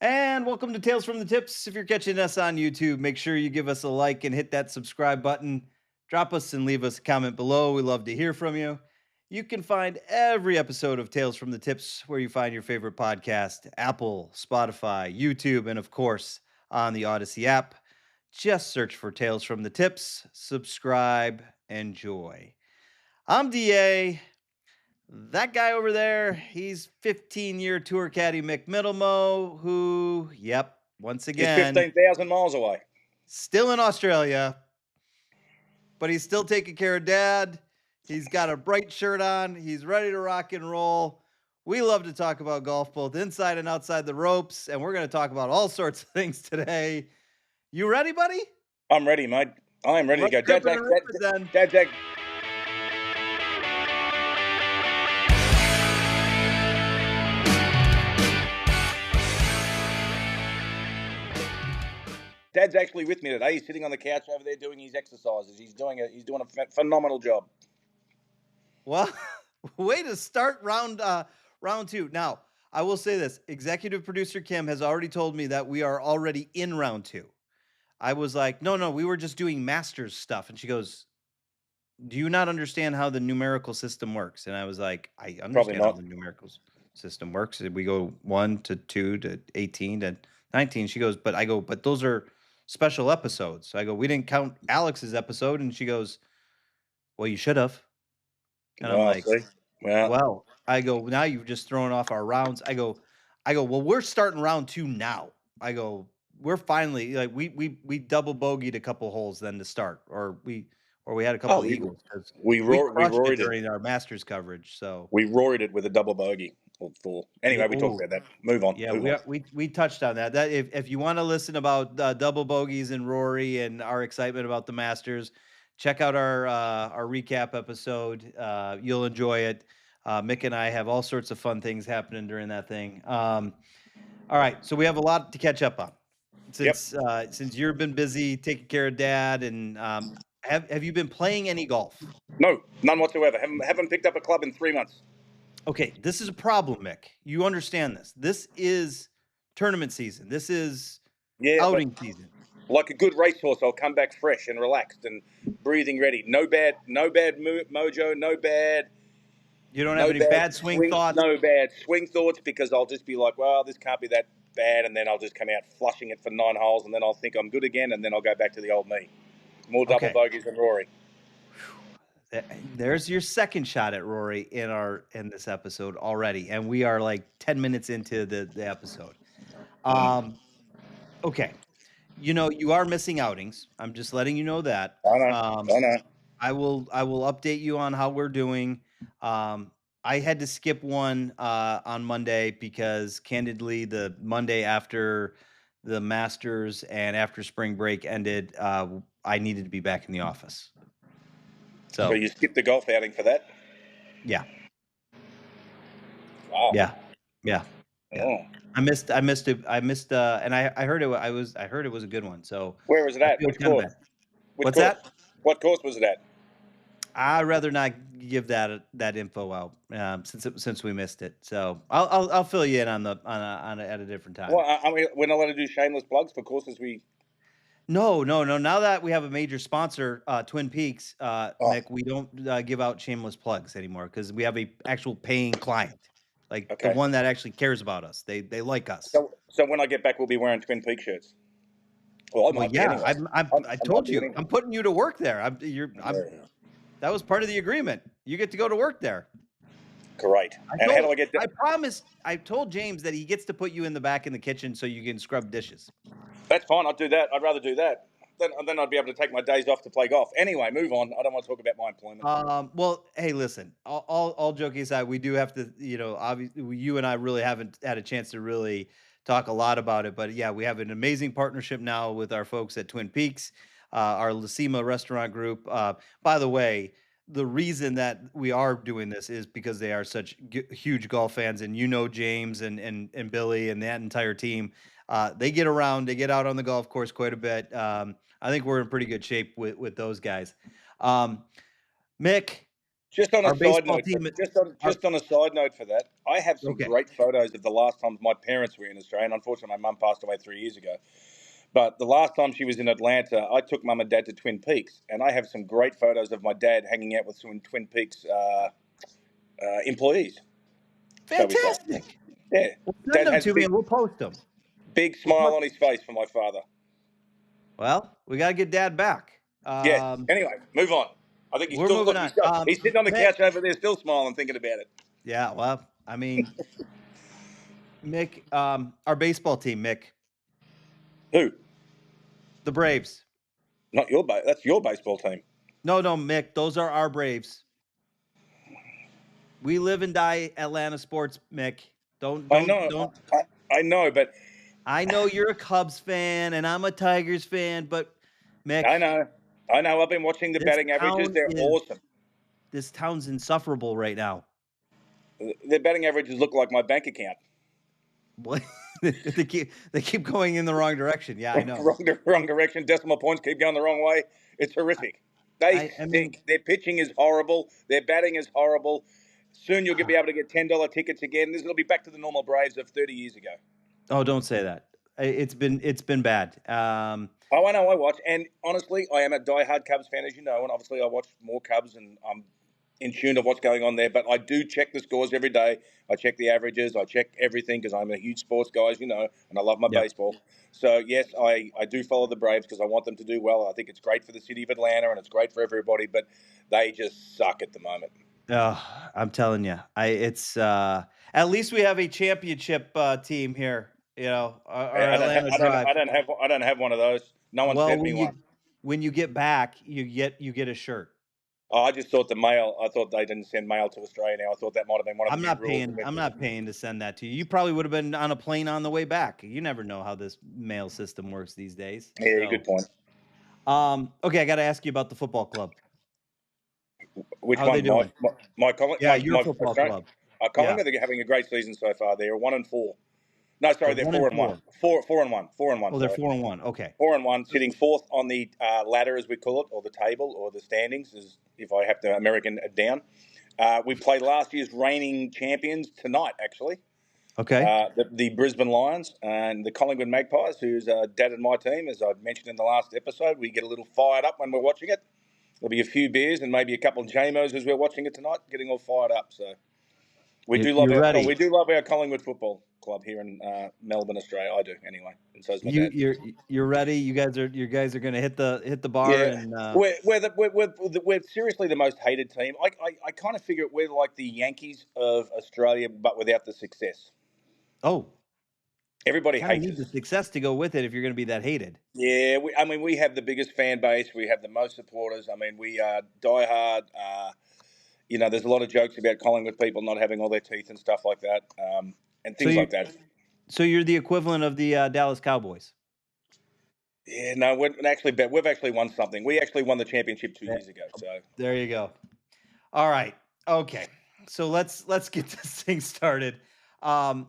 And welcome to Tales from the Tips. If you're catching us on YouTube, make sure you give us a like and hit that subscribe button. Drop us and leave us a comment below. We love to hear from you. You can find every episode of Tales from the Tips where you find your favorite podcast: Apple, Spotify, YouTube, and of course on the Odyssey app. Just search for Tales from the Tips, subscribe, enjoy. I'm DA. That guy over there, he's 15-year tour caddy Mick Middlemo, who, yep, once He's again, 15,000 miles away. still in Australia, but he's still taking care of dad. He's got a bright shirt on. He's ready to rock and roll. We love to talk about golf, both inside and outside the ropes, and we're going to talk about all sorts of things today. You ready, buddy? I'm ready, mate. I am ready to Let's go. rip it and rip it then. Dad. Dad's actually with me today. He's sitting on the couch over there doing his exercises. He's doing a phenomenal job. Well, way to start round two. Now, I will say this: executive producer Kim has already told me that we are already in round two. I was like, no, we were just doing masters stuff, and she goes, "Do you not understand how the numerical system works?" And I was like, "I Probably understand how not. the numerical system works. We go 1 to 2 to 18 to 19." She goes, but those are special episodes. So I go, "We didn't count Alex's episode," and she goes, "Well, you should have." And I'm Oh, like, see? Well, well, I go, now you've just thrown off our rounds. I go, well, we're starting round two now. I go, we're finally like we double bogeyed a couple holes then to start, or we had a oh, couple eagles because we we crushed it roared it. during our Masters coverage. So We roared it with a double bogey or four. yeah, Anyway, we talked oh about that. Move on. yeah, Move we on. are, we touched on that. That if you want to listen about double bogeys and Rory and our excitement about the Masters, check out our recap episode. You'll enjoy it. Mick and I have all sorts of fun things happening during that thing. All right, so we have a lot to catch up on Yep. since you've been busy taking care of dad. And have you been playing any golf? No, none whatsoever. Haven't picked up a club in 3 months. Okay, this is a problem, Mick. You understand this. This is tournament season. This is Yeah, but outing season. like a good racehorse, I'll come back fresh and relaxed and breathing ready. No bad mojo. You don't have No any bad bad swing thoughts? no bad swing thoughts because I'll just be like, well, this can't be that bad, and then I'll just come out flushing it for 9 holes, and then I'll think I'm good again, and then I'll go back to the old me. More double Okay. bogeys than Rory. There's your second shot at Rory in this episode already, and we are like 10 minutes into the episode. Okay. You are missing outings. I'm just letting you know that. I know, I know. I will update you on how we're doing. I had to skip one on Monday because candidly, the Monday after the Masters and after spring break ended, I needed to be back in the office. So So you skipped the golf outing for that? yeah, Wow. yeah, yeah, yeah. Oh. I missed it. And I heard I heard it was a good one. So Where was it I at? feel Which kind of course? bad. Which What's course? that? What course was it at? I'd rather not give that info out since we missed it. So I'll fill you in on at a different time. Well, we're not allowed to do shameless plugs for courses we. No. Now that we have a major sponsor, Twin Peaks, Oh, Mick, we don't give out shameless plugs anymore because we have a actual paying client, like the okay. one that actually cares about us. They like us. So when I get back, we'll be wearing Twin Peaks shirts. Well, I Well, might be yeah, anyway. I I might told be you, anyway. I'm putting you to work there. Yeah. That was part of the agreement. You get to go to work there. Great. And how do I get I that? promised, I told James that he gets to put you in the back in the kitchen so you can scrub dishes. That's fine. I'd do that. I'd rather do that. Then I'd be able to take my days off to play golf. Anyway, move on. I don't want to talk about my employment. Well, hey, listen, all joking aside, we do have to, obviously, you and I really haven't had a chance to really talk a lot about it, but yeah, we have an amazing partnership now with our folks at Twin Peaks, our Lacima restaurant group. By the way, the reason that we are doing this is because they are such huge golf fans, and James and Billy and that entire team. They get around, they get out on the golf course quite a bit. I think we're in pretty good shape with those guys. Um, Mick, Just on a Our side baseball note, team, our just on a side note for that, I have some okay, great photos of the last time my parents were in Australia. And unfortunately, my mum passed away 3 years ago. But the last time she was in Atlanta, I took mum and dad to Twin Peaks, and I have some great photos of my dad hanging out with some Twin Peaks employees, shall we say? fantastic. Yeah, Well, send dad them has to me and we'll post them. big We'll smile post. on his face for my father. Well, we gotta get Dad back. Yes. Anyway, move on. I think he's We're still moving look. on. He's sitting on the Mick. couch over there, still smiling, thinking about it. Yeah, well, I mean, Mick, our baseball team, Mick, Who? the Braves. Not your That's your baseball team. No, no, Mick, those are our Braves. We live and die Atlanta sports, Mick. Don't, I don't, know. don't. I know, but I know you're a Cubs fan and I'm a Tigers fan, but Mick, I know. I know. I've been watching the this batting averages. town They're is awesome. this town's insufferable right now. Their batting averages look like my bank account. What? They keep going in the wrong direction. Yeah, I know. Wrong direction. Decimal points keep going the wrong way. It's horrific. They I mean, stink. Their pitching is horrible. Their batting is horrible. Soon you'll be able to get $10 tickets again. This will be back to the normal Braves of 30 years ago. oh, don't say that. It's been bad. Oh, I know. I watch, and honestly, I am a diehard Cubs fan, as you know, and obviously I watch more Cubs, and I'm in tune of what's going on there. But I do check the scores every day. I check the averages. I check everything because I'm a huge sports guy, as you know, and I love my Yep. baseball. So yes, I do follow the Braves because I want them to do well. I think it's great for the city of Atlanta and it's great for everybody, but they just suck at the moment. I'm telling you, it's at least we have a championship team here. Our Atlanta Drive. I don't have one of those. No one Well, sent me when one. you get back, you get a shirt. Oh, I just thought the mail. I thought they didn't send mail to Australia now. I thought that might have been one of the I'm new not rules. paying. I'm not paying to send that to you. You probably would have been on a plane on the way back. You never know how this mail system works these days. Yeah, So, good point. okay, I got to ask you about the football club. Which How are they one? doing? Yeah, your My football Australia, club. Yeah. Collingwood are having a great season so far. They're 1-4. No, They're sorry, they're one four and and one. four. Four and one. 4-1. Oh, they're Sorry, 4-1. Okay. 4-1. Sitting fourth on the ladder, as we call it, or the table, or the standings, as if I have to American it down. We play last year's reigning champions tonight, actually. Okay. The Brisbane Lions and the Collingwood Magpies, who's dad and my team, as I mentioned in the last episode. We get a little fired up when we're watching it. There'll be a few beers and maybe a couple of JMOs as we're watching it tonight, getting all fired up. So You're ready. we do love our Collingwood Football Club here in Melbourne, Australia. I do anyway, and so's my You dad. you're you're ready. You guys are gonna hit the bar Yeah, and we're seriously the most hated team. I kind of figure we're like the Yankees of Australia, but without the success. oh, Everybody kind of hates need the us. success to go with it if you're gonna be that hated. Yeah, I mean, we have the biggest fan base. We have the most supporters. I mean, we are diehard. There's a lot of jokes about Collingwood people not having all their teeth and stuff like that, and So things you like that. so you're the equivalent of the Dallas Cowboys. Yeah, no, we've actually won something. We actually won the championship 2 years There ago. So there you go. All right. Okay. So let's get this thing started. Um,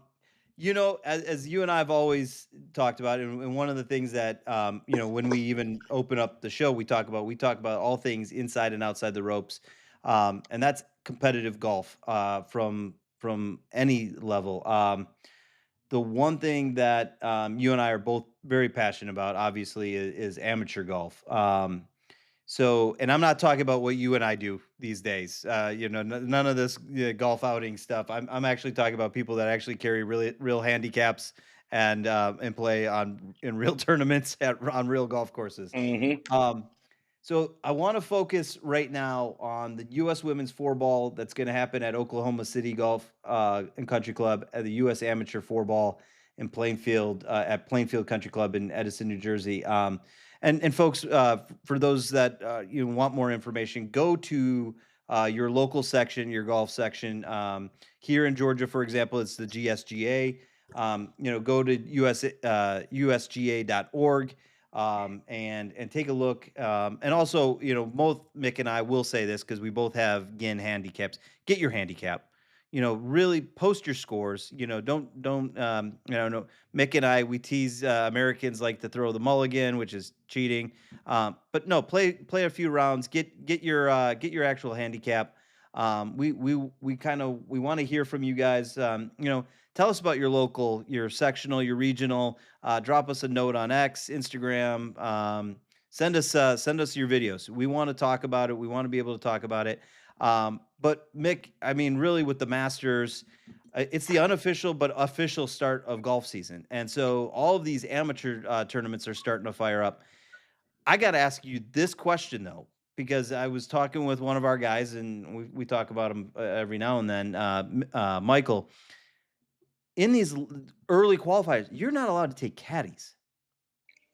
as you and I have always talked about, and one of the things that when we even open up the show, we talk about all things inside and outside the ropes, and that's competitive golf from any level. The one thing that you and I are both very passionate about, obviously, is amateur golf. And I'm not talking about what you and I do these days. None of this golf outing stuff. I'm actually talking about people that actually carry really real handicaps and play in real tournaments on real golf courses. hmm Um, so I want to focus right now on the U.S. Women's Four Ball that's going to happen at Oklahoma City Golf and Country Club, at the U.S. Amateur Four Ball in Plainfield at Plainfield Country Club in Edison, New Jersey. And folks, for those that want more information, go to your local section, your golf section. Here in Georgia, for example, it's the GSGA. Go to usga.org and take a look. And also, both Mick and I will say this because we both have GIN handicaps. Get your handicap. Really post your scores. Don't. No. Mick and I, we tease Americans like to throw the mulligan, which is cheating. But no, play a few rounds. Get your actual handicap. We kind of we want to hear from you guys. Tell us about your local, your sectional, your regional. Drop us a note on X, Instagram. Send us your videos. We want to talk about it. We want to be able to talk about it. But Mick, I mean, really, with the Masters, it's the unofficial but official start of golf season, and so all of these amateur tournaments are starting to fire up. I got to ask you this question though, because I was talking with one of our guys, and we talk about him every now and then. Michael, in these early qualifiers, you're not allowed to take caddies.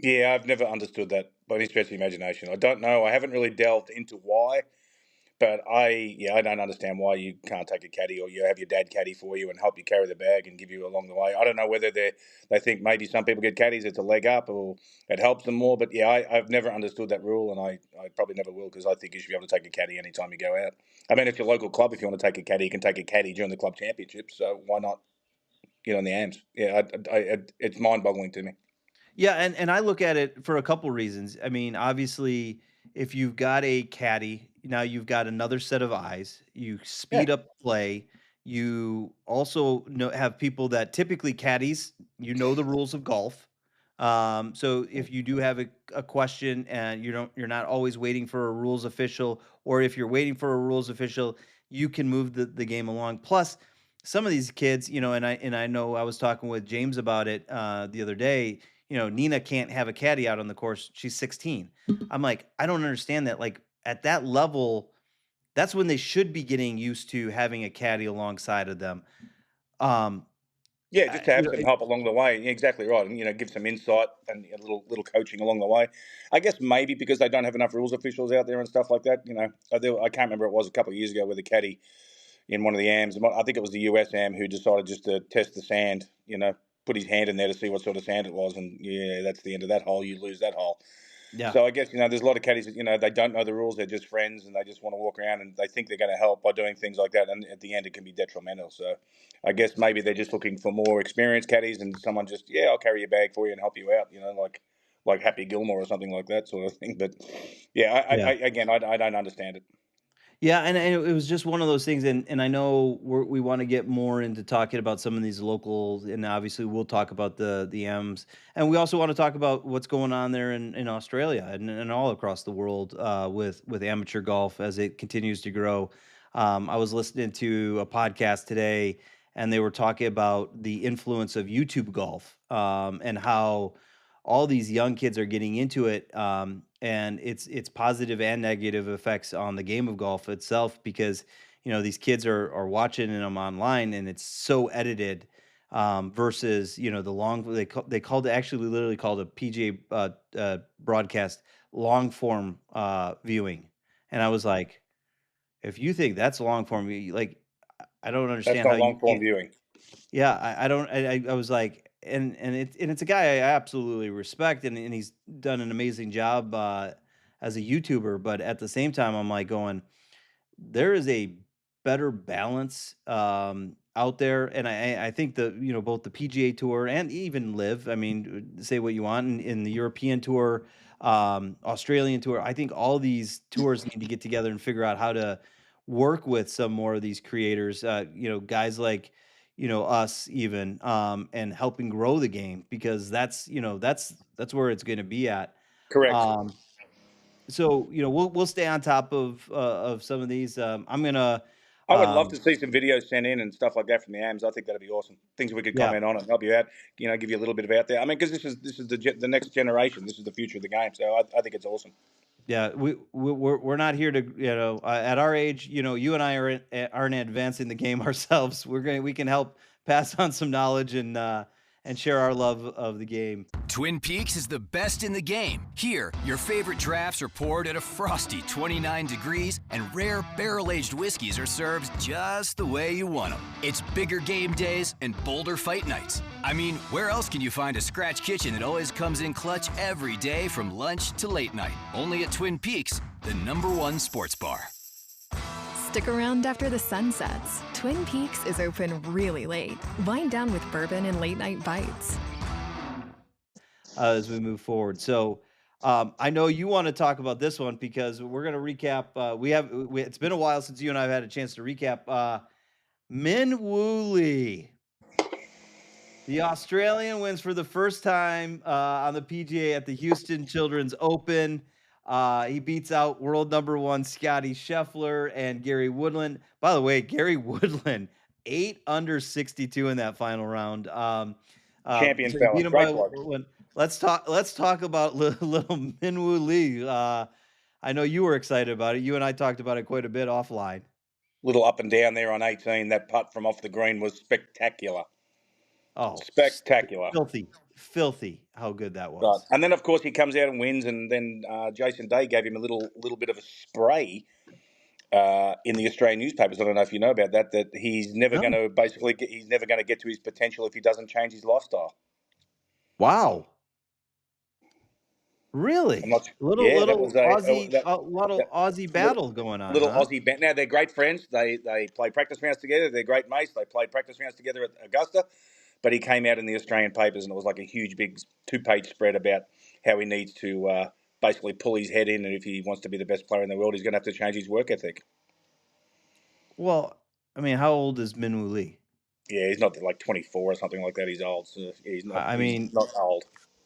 Yeah, I've never understood that by any stretch of the imagination. I don't know. I haven't really delved into why, but I don't understand why you can't take a caddy or you have your dad caddy for you and help you carry the bag and give you along the way. I don't know whether they think maybe some people get caddies, it's a leg up or it helps them more. But yeah, I've never understood that rule, and I probably never will because I think you should be able to take a caddy anytime you go out. I mean, it's your local club. If you want to take a caddy, you can take a caddy during the club championship. So why not get on the AMs? Yeah, it's mind boggling to me. Yeah, and I look at it for a couple reasons. I mean, obviously, if you've got a caddy, now you've got another set of eyes. You Yeah. speed up play. You also have people that typically caddies. You know the rules of golf. So if you do have a question and you're not always waiting for a rules official, or if you're waiting for a rules official, you can move the game along. Plus, some of these kids, and I know I was talking with James about it the other day. Nina can't have a caddy out on the course. She's 16. I'm like, I don't understand that. Like at that level, that's when they should be getting used to having a caddy alongside of them. Um, Yeah, just to you have know, some help along the way. Yeah, exactly right, and give some insight and a little coaching along the way. I guess maybe because they don't have enough rules officials out there and stuff like that. I can't remember, it was a couple of years ago with a caddy in one of the AMs. I think it was the US AM who decided just to test the sand. Put his hand in there to see what sort of sand it was, and yeah, that's the end of that hole. You lose that hole. yeah, So I guess there's a lot of caddies that they don't know the rules. They're just friends and they just want to walk around and they think they're going to help by doing things like that. And at the end, it can be detrimental. So I guess maybe they're just looking for more experienced caddies and someone just I'll carry your bag for you and help you out. Like Happy Gilmore or something like that sort of thing. But yeah, yeah. I don't understand it. Yeah, and it was just one of those things, and I know we want to get more into talking about some of these locals, and obviously we'll talk about the M's, and we also want to talk about what's going on there in Australia and all across the world with amateur golf as it continues to grow. I was listening to a podcast today, and they were talking about the influence of YouTube golf and how all these young kids are getting into it, and it's positive and negative effects on the game of golf itself because these kids are watching them online and it's so edited versus the long they called it actually literally called a PGA broadcast long form viewing, and I was like, if you think that's long form, like I don't That's understand how not you long form can't. viewing. Yeah, I don't I was like and it's a guy I absolutely respect, and he's done an amazing job, as a YouTuber, but at the same time, I'm, like, going, there is a better balance, out there, and I think both the PGA Tour and even Live, I mean, say what you want, in the European Tour, Australian Tour, I think all these tours need to get together and figure out how to work with some more of these creators, guys like, us even, and helping grow the game because that's where it's gonna be at. Correct. Um so, we'll stay on top of some of these. I'm gonna, I would love to um, see some videos sent in and stuff like that from the AMs. I think that'd be awesome. Things we could yeah, comment on and help you out. Give you a little bit of out there. I mean, because this is the next generation. This is the future of the game. So I think it's awesome. yeah. We're not here to, at our age, you and I aren't advancing the game ourselves. We can help pass on some knowledge and share our love of the game. Twin Peaks is the best in the game. Here, your favorite drafts are poured at a frosty 29 degrees, and rare barrel-aged whiskeys are served just the way you want them. It's bigger game days and bolder fight nights. I mean, where else can you find a scratch kitchen that always comes in clutch every day from lunch to late night? Only at Twin Peaks, the #1 sports bar. Stick around after the sun sets. Twin Peaks is open really late. Wind down with bourbon and late night bites. As we move forward. So, I know you want to talk about this one because we're going to recap. It's been a while since you and I have had a chance to recap. Min Woo Lee, the Australian, wins for the first time on the PGA at the Houston Children's Open. He beats out world number one Scotty Scheffler and Gary Woodland. By the way, Gary Woodland 8 under 62 in that final round. Champion So he fella, beat him by great bloke. one. Let's talk about little Minwoo Lee. I know you were excited about it. You and I talked about it quite a bit offline. Little up and down there on 18. That putt from off the green was spectacular. Oh, Spectacular. filthy how good that Right. was. And then, of course, he comes out and wins, and then Jason Day gave him a little bit of a spray in the Australian newspapers. I don't know if you know about that. That he's never going No. to he's never going to get to his potential if he doesn't change his lifestyle. Wow. I'm Really? not. Yeah, that was A lot of that Aussie little, battle going on, little huh? Aussie band. Now they're great friends. They play practice rounds together. They're great mates. They played practice rounds together at Augusta. But he came out in the Australian papers, and it was like a huge, big 2-page spread about how he needs to basically pull his head in, and if he wants to be the best player in the world, he's going to have to change his work ethic. Well, I mean, how old is Minwoo Lee? Yeah, he's not like 24 or something like that. He's old. So he's not. I He's mean, not old.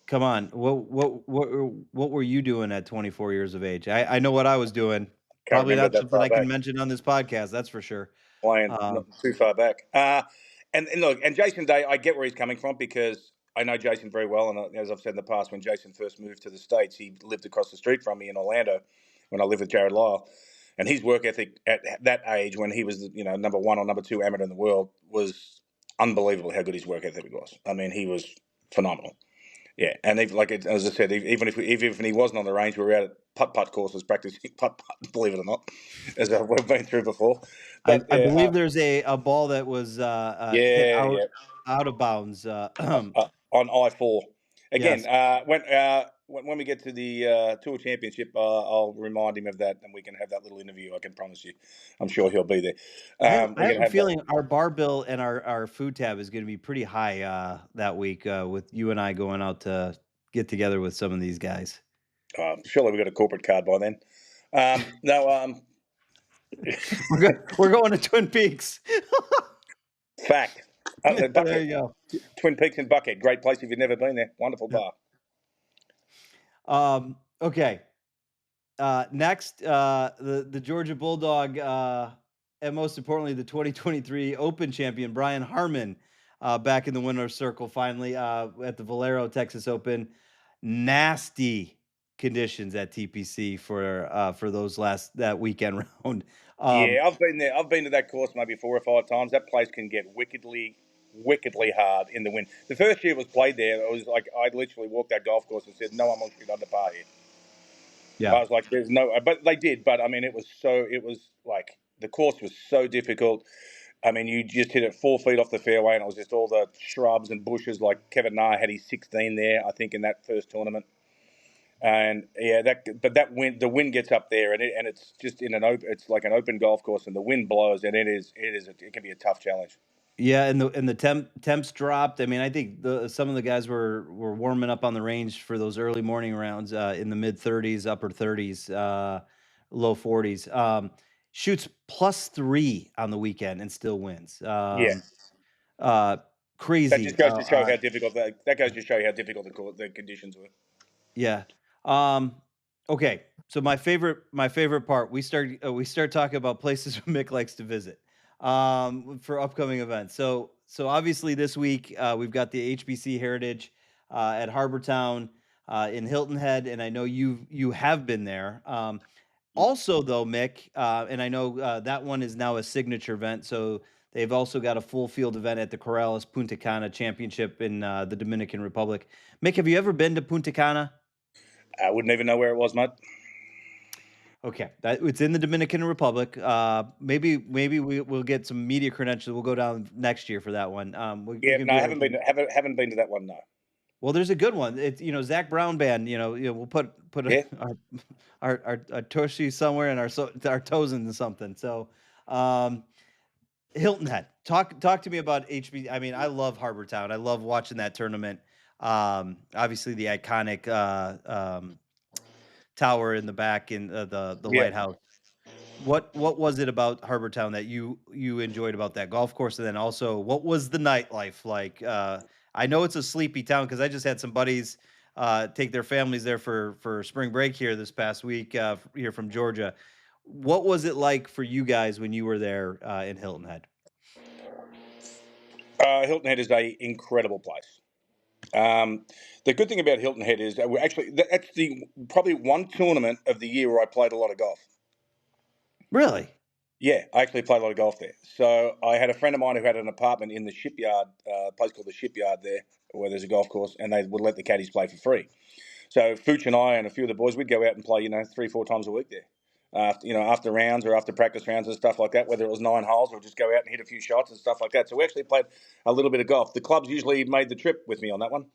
come on. What were you doing at 24 years of age? I know what I was doing. Can't Probably remember not that something far I can back. mention on this podcast, that's for sure. Playing not Um, too far back. And look, and Jason Day, I get where he's coming from because I know Jason very well. And as I've said in the past, when Jason first moved to the States, he lived across the street from me in Orlando when I lived with Jared Lyle. And his work ethic at that age, when he was, number one or number two amateur in the world, was unbelievable how good his work ethic was. I mean, he was phenomenal. Yeah, and as I said, even if he wasn't on the range, we were out at putt courses practicing putt. Believe it or not, as we've been through before. But I yeah, believe there's a ball that was hit yeah, yeah. out of bounds. On I-4 again. Yes. When we get to the Tour Championship, I'll remind him of that, and we can have that little interview. I can promise you. I'm sure he'll be there. I We're have gonna a have that. feeling our bar bill and our food tab is going to be pretty high that week with you and I going out to get together with some of these guys. Surely we got a corporate card by then. No, We're going to Twin Peaks. fact. There Buckhead, you go. Twin Peaks in Buckhead, great place if you've never been there. Wonderful bar. Okay. Next, the Georgia Bulldog, and most importantly, the 2023 Open champion Brian Harman, back in the winner's circle finally at the Valero Texas Open. Nasty conditions at TPC for that weekend round. Yeah, I've been there. I've been to that course maybe 4 or 5 times. That place can get wickedly hard in the wind. The first year it was played there, it was like I literally walked that golf course and said, "No one will shoot under par here." Yeah. I was like, "There's no," but they did. But I mean, it was like the course was so difficult. I mean, you just hit it 4 feet off the fairway, and it was just all the shrubs and bushes. Like Kevin Na had his 16 there, I think, in that first tournament. And yeah, the wind gets up there, and it's just it's like an open golf course, and the wind blows, and it can be a tough challenge. Yeah, and the temps dropped. I mean, I think some of the guys were warming up on the range for those early morning rounds in the mid 30s, upper 30s, low 40s. Shoots +3 on the weekend and still wins. Yeah, that Crazy. just goes to show how difficult that goes to show how difficult the conditions were. Yeah. Okay. So my favorite part, we start talking about places Mick likes to visit for upcoming events. So obviously this week we've got the HBC Heritage at Harbor Town in Hilton Head, and I know you have been there. Also though, Mick, and I know that one is now a signature event. So they've also got a full field event at the Corrales Punta Cana Championship in the Dominican Republic. Mick, have you ever been to Punta Cana? I wouldn't even know where it was, mate. Okay, it's in the Dominican Republic. Maybe we'll get some media credentials. We'll go down next year for that one. We Yeah, can no, I be haven't like, been haven't been to that one. No. well, there's a good one. It's Zach Brown band. We'll put Yeah. our tushy somewhere and our toes into something. So, Hilton Head. Talk to me about HB. I mean, I love Harbor Town. I love watching that tournament. Obviously the iconic tower in the back in the Yeah. lighthouse. What was it about Harbor Town that you enjoyed about that golf course? And then also, what was the nightlife like? I know it's a sleepy town because I just had some buddies take their families there for spring break here this past week here from Georgia. What was it like for you guys when you were there in Hilton Head? Hilton Head is a incredible place. The good thing about Hilton Head is that that's the probably one tournament of the year where I played a lot of golf. Really? Yeah, I actually played a lot of golf there. So I had a friend of mine who had an apartment in the Shipyard, a place called the Shipyard there, where there's a golf course, and they would let the caddies play for free. So Fooch and I and a few of the boys, we'd go out and play, 3-4 times a week there. After rounds or after practice rounds and stuff like that, whether it was 9 holes or just go out and hit a few shots and stuff like that. So we actually played a little bit of golf. The clubs usually made the trip with me on that one.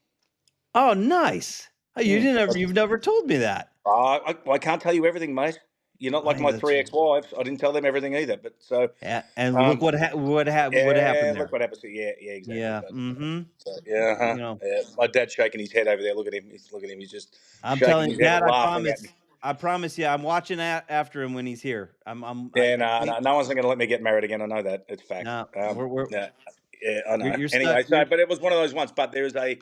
Oh, nice. Oh, you've never told me that. I can't tell you everything, mate. You're not like my That's 3 ex-wives. I didn't tell them everything either. But so, yeah, and look what what happened look there. what happens. Yeah, exactly. Yeah. But, Mm-hmm. so, yeah, You know, yeah. My dad's shaking his head over there. Look at him. He's just I'm shaking telling his you, head Dad, and laughing at me. I promise you, I'm watching after him when he's here. Yeah, I can't. no one's going to let me get married again. I know that. It's fact. No, Yeah, I know. you're stuck. Anyway, but it was one of those ones. But there's I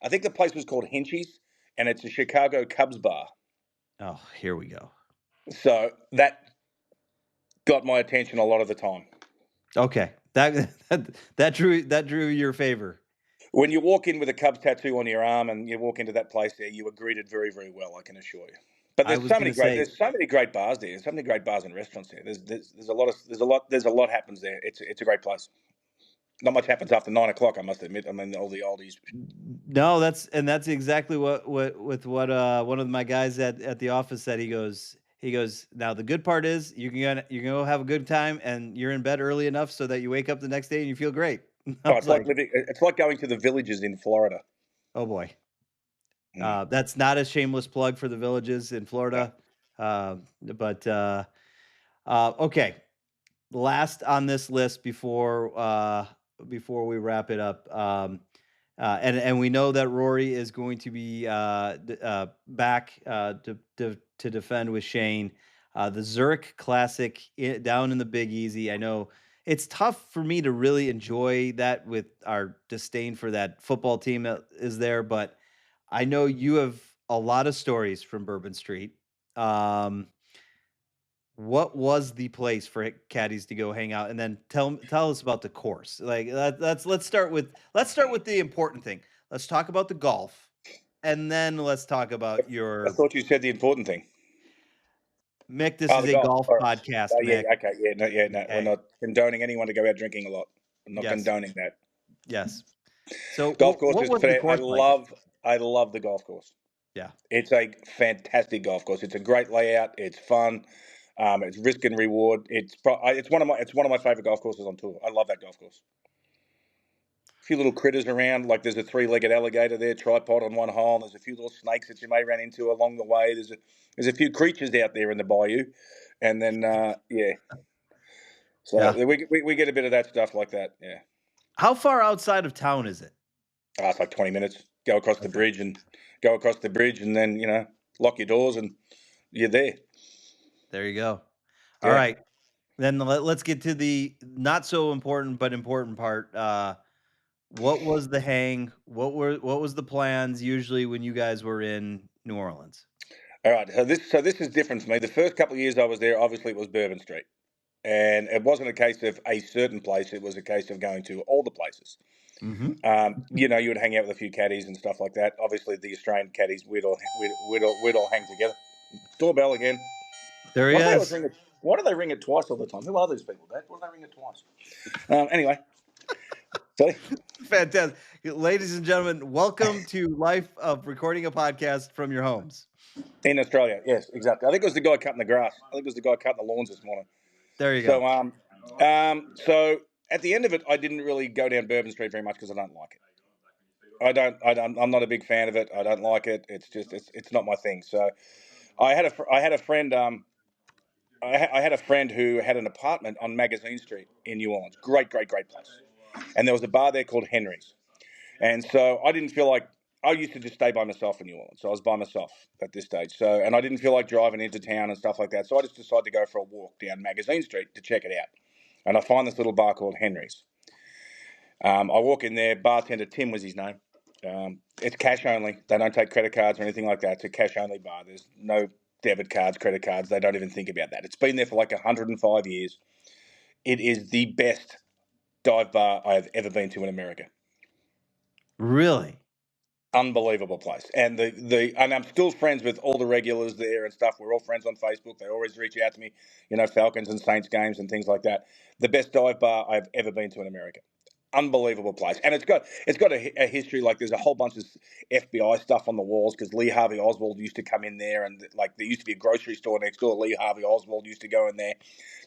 think the place was called Henchie's, and it's a Chicago Cubs bar. Oh, here we go. So that got my attention a lot of the time. Okay, that drew your favor. When you walk in with a Cubs tattoo on your arm and you walk into that place there, you are greeted very, very well, I can assure you. But I was gonna say, there's so many great bars there. There's so many great bars and restaurants there. There's a lot happens there. It's a great place. Not much happens after 9 o'clock, I must admit. I mean, all the oldies. no, that's exactly what one of my guys at the office said. He goes, now the good part is you can go have a good time and you're in bed early enough so that you wake up the next day and you feel great. I Oh, was like, it's like going to the villages in Florida. oh boy. That's not a shameless plug for the villages in Florida. But okay. Last on this list before we wrap it up. And we know that Rory is going to be back to defend with Shane. The Zurich Classic down in the Big Easy. I know it's tough for me to really enjoy that with our disdain for that football team that is there, but I know you have a lot of stories from Bourbon Street. What was the place for caddies to go hang out, and then tell us about the course? Like let's start with the important thing. Let's talk about the golf, and then let's talk about I your thought you said the important thing. Mick. This is The a golf. golf All right. podcast, Yeah, Mick. okay. Yeah, no. We're Okay. not condoning anyone to go out drinking a lot. I'm not Yes. condoning that. Yes. So Golf course what is was the course like? I love the golf course. Yeah. It's a fantastic golf course. It's a great layout. It's fun. It's risk and reward. It's one of my favorite golf courses on tour. I love that golf course. A few little critters around, like there's a 3-legged alligator there, tripod on one hole. There's a few little snakes that you may run into along the way. There's a few creatures out there in the bayou, and then yeah. So Yeah. we get a bit of that stuff like that. Yeah. How far outside of town is it? It's like 20 minutes. Go across the bridge and then lock your doors and you're there. There you go. Yeah. All right. Then let's get to the not so important but important part. What was the hang? What was the plans usually when you guys were in New Orleans? All right. So this is different for me. The first couple of years I was there, obviously it was Bourbon Street. And it wasn't a case of a certain place. It was a case of going to all the places. Mm-hmm. You would hang out with a few caddies and stuff like that. Obviously, the Australian caddies, we'd all hang together. Doorbell again. There he is. Why do they ring it twice all the time? Who are these people, Dad? Why do they ring it twice? Anyway. Sorry. Fantastic. Ladies and gentlemen, welcome to Life of Recording a Podcast from your homes. In Australia, yes, exactly. I think it was the guy cutting the grass. I think it was the guy cutting the lawns this morning. There you go. So at the end of it, I didn't really go down Bourbon Street very much because I don't like it. I'm not a big fan of it. I don't like it. It's just it's not my thing. So I had a friend. I had a friend who had an apartment on Magazine Street in New Orleans. Great place. And there was a bar there called Henry's. And so I didn't feel like I used to just stay by myself in New Orleans. So I was by myself at this stage. So, and I didn't feel like driving into town and stuff like that. So I just decided to go for a walk down Magazine Street to check it out. And I find this little bar called Henry's. I walk in there. Bartender Tim was his name. It's cash only. They don't take credit cards or anything like that. It's a cash only bar. There's no debit cards, credit cards. They don't even think about that. It's been there for like 105 years. It is the best dive bar I have ever been to in America. Really? Unbelievable place. And and I'm still friends with all the regulars there and stuff. We're all friends on Facebook. They always reach out to me, Falcons and Saints games and things like that. The best dive bar I've ever been to in America. Unbelievable place. And it's got a history. Like, there's a whole bunch of FBI stuff on the walls because Lee Harvey Oswald used to come in there, and like there used to be a grocery store next door. Lee Harvey Oswald used to go in there.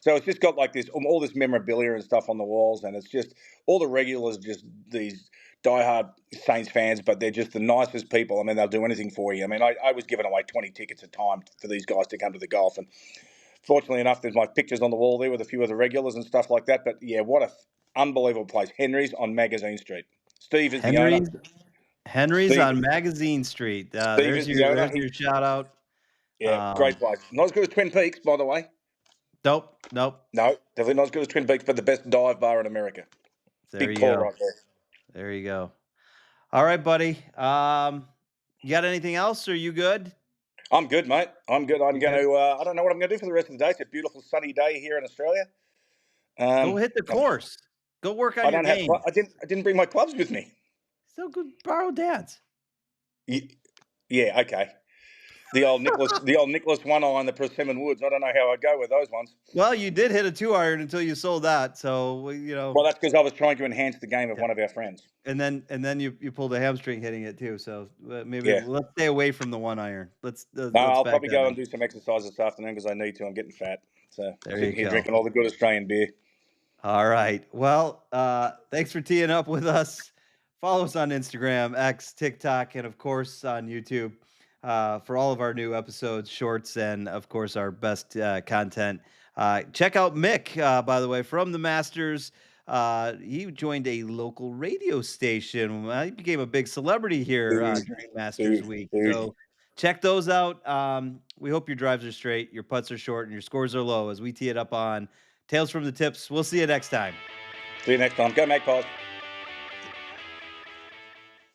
So it's just got like this all this memorabilia and stuff on the walls, and it's just all the regulars, just these diehard Saints fans, but they're just the nicest people. I mean, they'll do anything for you. I mean, I was giving away 20 tickets a time for these guys to come to the golf, and fortunately enough, there's my pictures on the wall there with a few of the regulars and stuff like that. But yeah, what a unbelievable place. Henry's on Magazine Street. Steve is the owner. Henry's on Magazine Street. There's your shout out. Yeah, great place. Not as good as Twin Peaks, by the way. Nope. No, definitely not as good as Twin Peaks, but the best dive bar in America. Big call right there. There you go. All right, buddy. You got anything else? Are you good? I'm good, mate. I'm good. I'm going to, I don't know what I'm going to do for the rest of the day. It's a beautiful sunny day here in Australia. Go hit the course. Go work on your game. I didn't bring my clubs with me. So good. Borrow Dad's. Yeah, okay. The old Nicholas 1 iron, the Persimmon Woods. I don't know how I'd go with those ones. Well, you did hit a 2 iron until you sold that, so Well, that's because I was trying to enhance the game of one of our friends. And then you pulled a hamstring hitting it too. So maybe let's stay away from the 1 iron. I'll probably go and do some exercise this afternoon because I need to. I'm getting fat. So sitting here drinking all the good Australian beer. All right. Well, thanks for teeing up with us. Follow us on Instagram, X, TikTok, and of course on YouTube. For all of our new episodes, shorts, and of course our best content. Check out Mick, by the way, from the Masters. He joined a local radio station. He became a big celebrity here during Masters Week. So check those out. We hope your drives are straight, your putts are short, and your scores are low as we tee it up on Tales from the Tips. We'll see you next time. See you next time. Go Magpies.